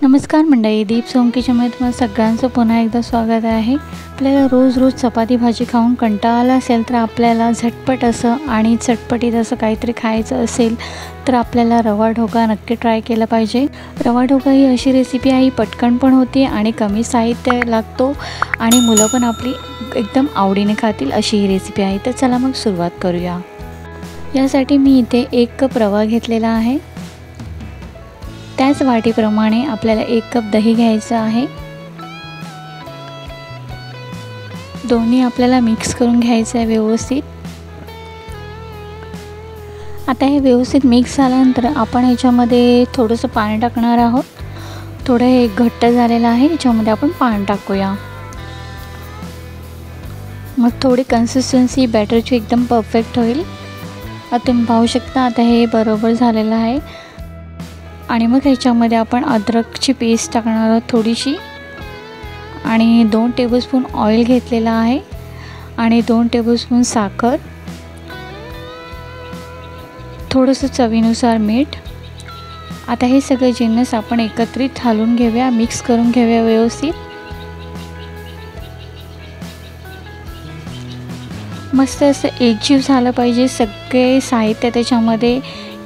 नमस्कार मंडळी, दीप सोमकीच्यामध्ये तुम्हाला सगळ्यांचं पुन्हा एकदा स्वागत आहे। आपल्याला रोज रोज चपाती भाजी खाऊन कंटाळा आला असेल तर आपल्याला झटपट असं आणि चटपटीत असं काहीतरी खायचं असेल तर आपल्याला रवा ढोकळा नक्की ट्राय केला पाहिजे। रवा ढोकळा ही अशी रेसिपी आहे, पटकन पण होते आणि कमी साहित्य लागतो आणि मुलं पण आपली एकदम आवडीने खातील अशी ही रेसिपी आहे। तर चला मग सुरुवात करूया। यासाठी मी इथे 1 कप रवा घेतलेला आहे। त्याच वाटीप्रमाणे आपल्याला 1 कप दही घ्यायचं आहे। दोन्ही आपल्याला मिक्स करून घ्यायचं आहे व्यवस्थित। आता हे व्यवस्थित मिक्स झाल्यानंतर आपण याच्यामध्ये थोडंसं पाणी टाकणार आहोत। थोडं हे घट्ट झालेलं आहे, याच्यामध्ये आपण पाणी टाकूया। मग थोडी कन्सिस्टन्सी बॅटरची एकदम परफेक्ट होईल। आता तुम्ही पाहू शकता आता हे बरोबर झालेलं आहे। आणि मग ह्याच्यामध्ये आपण अद्रकची पेस्ट टाकणार आहोत थोडीशी आणि 2 टेबलस्पून ऑइल घेतलेला आहे आणि 2 टेबलस्पून साखर, थोडंसं चवीनुसार मीठ। आता हे सगळे जिन्नस आपण एकत्रित हलवून घेऊया, मिक्स करून घेऊया व्यवस्थित। मस्त असं एकजीव झालं पाहिजे, सगळे साहित्य त्याच्यामध्ये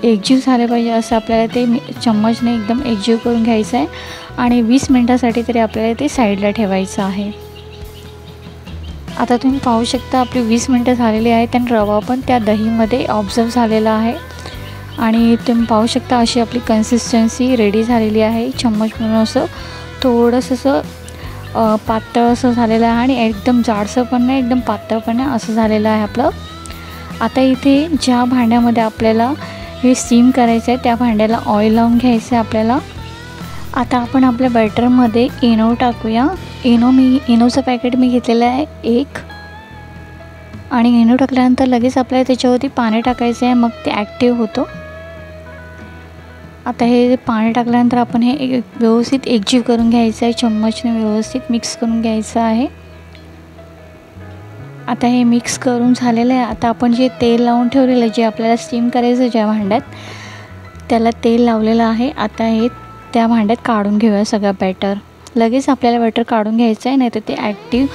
एकजीव झाले पाहिजे असं आपल्याला ते चम्मचने एकदम एकजीव करून घ्यायचं आहे आणि 20 मिनिटासाठी तरी आपल्याला ते साईडला ठेवायचं आहे। आता तुम्ही पाहू शकता आपली 20 मिनिटं झालेली आहेत आणि रवा पण त्या दहीमध्ये ऑब्झर्व झालेला आहे आणि तुम्ही पाहू शकता अशी आपली कन्सिस्टन्सी रेडी झालेली आहे। चम्मच म्हणून असं थोडंसं असं पातळ असं झालेलं आहे आणि एकदम जाडसर पण नाही, एकदम पातळ पण नाही, असं झालेलं आहे आपलं। आता इथे ज्या भांड्यामध्ये आपल्याला हे स्टीम करायचं आहे त्या भांड्याला ऑइल लावून घ्यायचं आहे आपल्याला। आता आपण आपल्या बॅटरमध्ये इनो टाकूया। इनोचं पॅकेट मी घेतलेलं आहे 1 आणि इनो टाकल्यानंतर लगेच आपल्याला त्याच्यावरती पाणी टाकायचं आहे, मग ते ॲक्टिव्ह होतं। आता हे पाणी टाकल्यानंतर आपण हे व्यवस्थित एकजीव करून घ्यायचं आहे, चम्मचने व्यवस्थित मिक्स करून घ्यायचं आहे। आता हे मिक्स करून झालेलं आहे। आता आपण जे तेल लावून ठेवलेलं, जे आपल्याला स्टीम करायचं ज्या भांड्यात, त्याला तेल लावलेलं आहे। आता हे त्या भांड्यात काढून घेऊया सगळं बॅटर। लगेच आपल्याला बॅटर काढून घ्यायचं आहे, नाही तर ते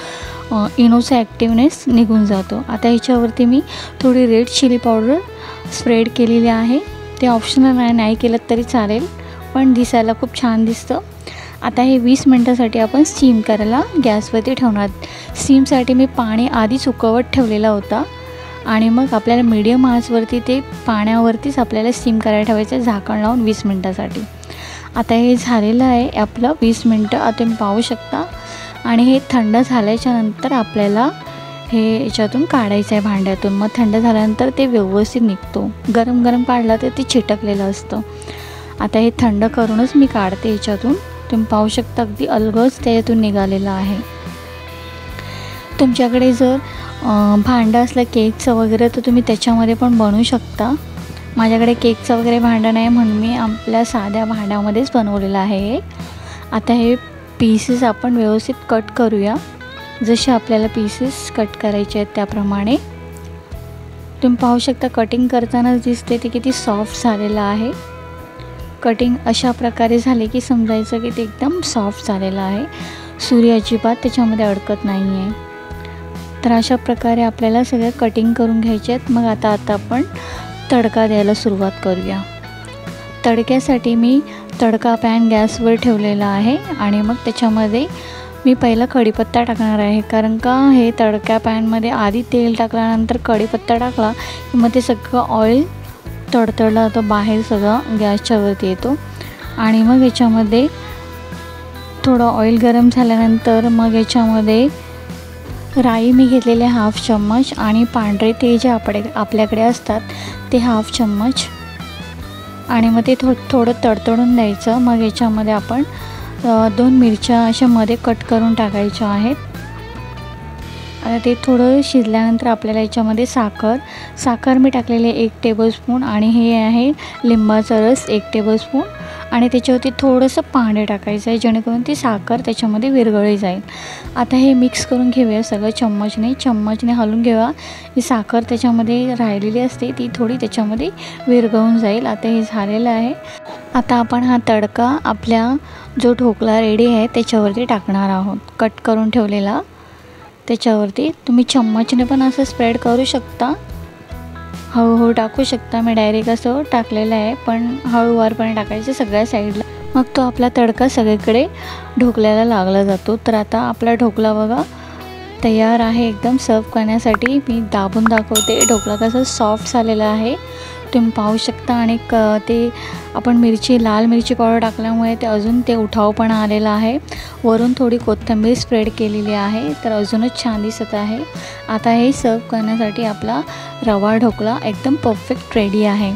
इनोचा ॲक्टिवनेस निघून जातो। आता ह्याच्यावरती मी थोडी रेड चिली पावडर स्प्रेड केलेली आहे। ते ऑप्शनल आहे, नाही केलं तरी चालेल, पण दिसायला खूप छान दिसतं। आता हे 20 मिनिटासाठी आपण स्टीम करायला गॅसवरती ठेवणार। स्टीमसाठी मी पाणी आधीच उकळवत ठेवलेला होता आणि मग आपल्याला मीडियम आचवरती ते पाण्यावरतीच आपल्याला स्टीम करायला ठेवायचं झाकण लावून 20 मिनिटासाठी। आता हे झालेलं आहे आपलं 20 मिनिटं, आता तुम्ही पाहू शकता। आणि हे थंड झाल्याच्या नंतर आपल्याला हे याच्यातून काढायचं आहे भांड्यातून। मग थंड झाल्यानंतर ते व्यवस्थित निघतो, गरम गरम काढला तर ते चिटकलेलं असतं। आता हे थंड करूनच मी काढते याच्यातून। तुम्ही पाहू शकता अगदी अलगद त्याच्यातून निघालेलं आहे। तुमच्याकडे जर भांडं असलं केकचं वगैरे तर तुम्ही त्याच्यामध्ये पण बनवू शकता। माझ्याकडे केकचं वगैरे भांडं नाही म्हणून मी आपल्या साध्या भांड्यामध्येच बनवलेलं आहे। आता हे पीसेस आपण व्यवस्थित कट करूया, जसे आपल्याला पीसेस कट करायचे आहेत त्याप्रमाणे। तुम्ही पाहू शकता कटिंग करतानाच दिसते ते किती सॉफ्ट झालेलं आहे। कटिंग अशा प्रकारे झाले की समजायचं की ते एकदम सॉफ्ट झालेलं आहे, सुरी अजिबात त्याच्यामध्ये अडकत नाही आहे। तर अशा प्रकारे आपल्याला सगळं कटिंग करून घ्यायचे आहेत। मग आता आपण तडका द्यायला सुरुवात करूया। तडक्यासाठी मी तडका पॅन गॅसवर ठेवलेला आहे आणि मग त्याच्यामध्ये मी पहिला कढीपत्ता टाकणार आहे, कारण का हे तडक्या पॅनमध्ये आधी तेल टाकल्यानंतर कढीपत्ता टाकला की मग ते सगळं ऑइल तडतडला जातं, बाहेर सगळं गॅसच्या वरती येतो। आणि मग याच्यामध्ये थोडं ऑइल गरम झाल्यानंतर मग याच्यामध्ये राई मी घेतलेले 1/2 चम्मच आणि पांढरे ते जे आपल्याकडे असतात ते 1/2 चम्मच आणि मग ते थोडं तडतडून द्यायचं। मग याच्यामध्ये आपण 2 मिरच्या अशा मध्ये कट करून टाकायच्या आहेत। आता ते थोडं शिजल्यानंतर आपल्याला याच्यामध्ये साखर मी टाकलेले 1 टेबलस्पून आणि हे आहे लिंबाचा रस 1 टेबलस्पून आणि त्याच्यावरती थोडंसं पाणी टाकायचं आहे, जेणेकरून ती साखर त्याच्यामध्ये विरघळली जाईल। आता हे मिक्स करून घेऊया सगळं चम्मचने हलवून घेऊया। ही साखर त्याच्यामध्ये राहिलेली असते ती थोडी त्याच्यामध्ये विरघळून जाईल। आता हे झालेलं आहे। आता आपण हा तडका आपल्या जो ढोकळा रेडी आहे त्याच्यावरती टाकणार आहोत, कट करून ठेवलेला त्याच्यावरती. तुम्ही चम्मचने पण असं स्प्रेड करू शकता, हळूहळू टाकू शकता. मी डायरेक्ट असं टाकलेलं आहे, पण हळूवारपणे टाकायचं सगळ्या साईडला, मग तो आपला तडका सगळीकडे ढोकल्याला लागला जातो. तर आता आपला ढोकळा बघा तयार आहे एकदम सर्व करण्यासाठी. मी दाबून दाखवते, ढोकळा कसा सॉफ्ट झालेला आहे तुम्ही पाहू शकता. आणि ते आपण लाल मिरची पावडर टाकल्यामुळे ते अजून ते उठावपणा आलेला आहे. वरून थोडी कोथिंबीर स्प्रेड केलेली आहे, तर अजूनच छान दिसत आहे. आता हे सर्व करण्यासाठी आपला रवा ढोकळा एकदम परफेक्ट रेडी आहे.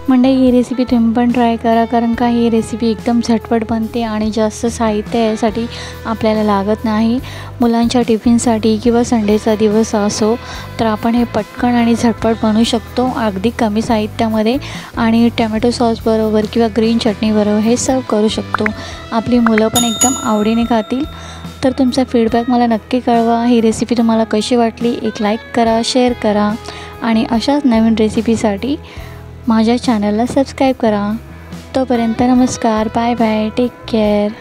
मंडळी, ही रेसिपी तुम्ही पण ट्राय करा, कारण का ही रेसिपी एकदम झटपट बनते आणि जास्त साहित्य यासाठी आपल्याला लागत नाही. मुलांच्या टिफिनसाठी किंवा संडेचा दिवस असो तर आपण हे पटकन आणि झटपट बनवू शकतो अगदी कमी साहित्यामध्ये. आणि टमॅटो सॉस बरोबर किंवा ग्रीन चटणी बरोबर हे सर्व करू शकतो. आपली मुलं पण एकदम आवडीने खातील. तर तुमचा फीडबॅक मला नक्की कळवा. ही रेसिपी तुम्हाला कशी वाटली, एक लाईक करा, शेअर करा आणि अशाच नवीन रेसिपीसाठी माझ्या चॅनलला सबस्क्राईब करा. तोपर्यंत नमस्कार, बाय बाय, टेक केअर.